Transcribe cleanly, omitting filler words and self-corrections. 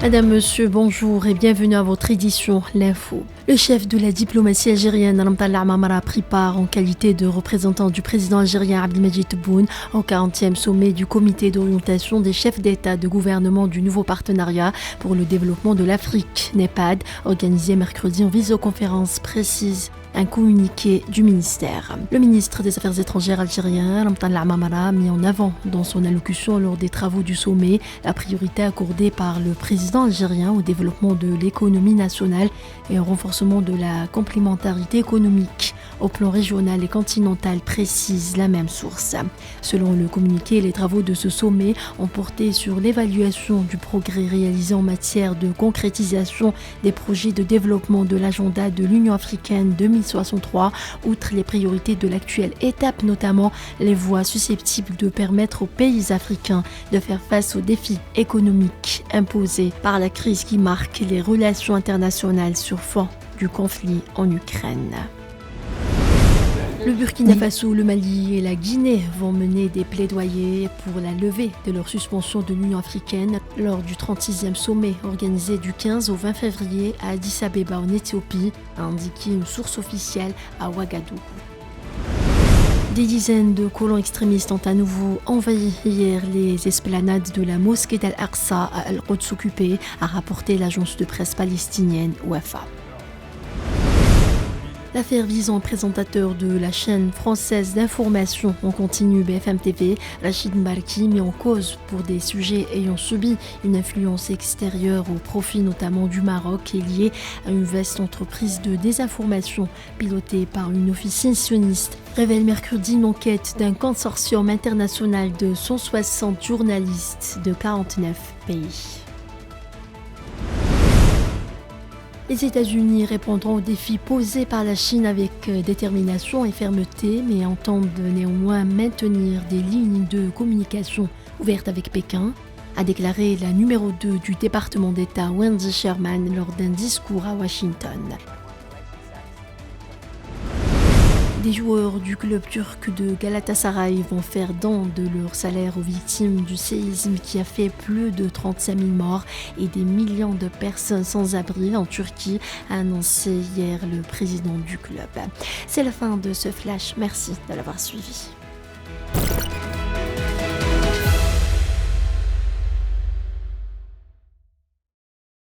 Madame, Monsieur, bonjour et bienvenue à votre édition L'Info. Le chef de la diplomatie algérienne, Ramtallah Mamara, a pris part en qualité de représentant du président algérien Abdelmadjid Tebboune au 40e sommet du comité d'orientation des chefs d'État de gouvernement du nouveau partenariat pour le développement de l'Afrique, NEPAD, organisé mercredi en visioconférence précise. Un communiqué du ministère. Le ministre des Affaires étrangères algérien, Ramtallah Mamara, a mis en avant dans son allocution lors des travaux du sommet la priorité accordée par le président algérien au développement de l'économie nationale et au renforcement de la complémentarité économique au plan régional et continental, précise la même source. Selon le communiqué, les travaux de ce sommet ont porté sur l'évaluation du progrès réalisé en matière de concrétisation des projets de développement de l'agenda de l'Union africaine 2063, outre les priorités de l'actuelle étape, notamment les voies susceptibles de permettre aux pays africains de faire face aux défis économiques imposés par la crise qui marque les relations internationales sur fond du conflit en Ukraine. Le Burkina Faso, le Mali et la Guinée vont mener des plaidoyers pour la levée de leur suspension de l'Union africaine lors du 36e sommet organisé du 15 au 20 février à Addis Abeba en Éthiopie, a indiqué une source officielle à Ouagadougou. Des dizaines de colons extrémistes ont à nouveau envahi hier les esplanades de la mosquée d'Al-Aqsa à Al-Quds occupée, a rapporté l'agence de presse palestinienne Wafa. L'affaire visant un présentateur de la chaîne française d'information en continu BFM TV, Rachid Mbarki, mis en cause pour des sujets ayant subi une influence extérieure au profit notamment du Maroc et liée à une vaste entreprise de désinformation pilotée par une officine sioniste, révèle mercredi une enquête d'un consortium international de 160 journalistes de 49 pays. Les États-Unis répondront aux défis posés par la Chine avec détermination et fermeté, mais entendent néanmoins maintenir des lignes de communication ouvertes avec Pékin, a déclaré la numéro 2 du département d'État Wendy Sherman lors d'un discours à Washington. Des joueurs du club turc de Galatasaray vont faire don de leur salaire aux victimes du séisme qui a fait plus de 35 000 morts et des millions de personnes sans abri en Turquie, a annoncé hier le président du club. C'est la fin de ce flash. Merci de l'avoir suivi.